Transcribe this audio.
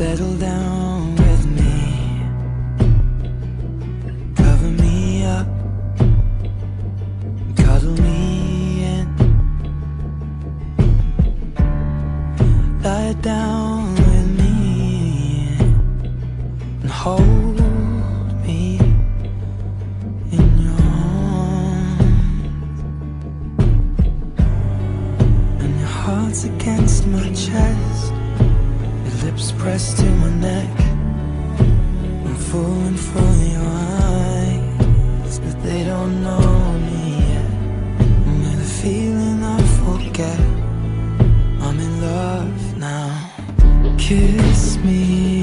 Settle down with me, cover me up, cuddle me in, lie down with me and hold me in your arms. And your heart's against my chest, lips pressed to my neck. I'm falling for your eyes, but they don't know me yet. And with a feeling I forget, I'm in love now. Kiss me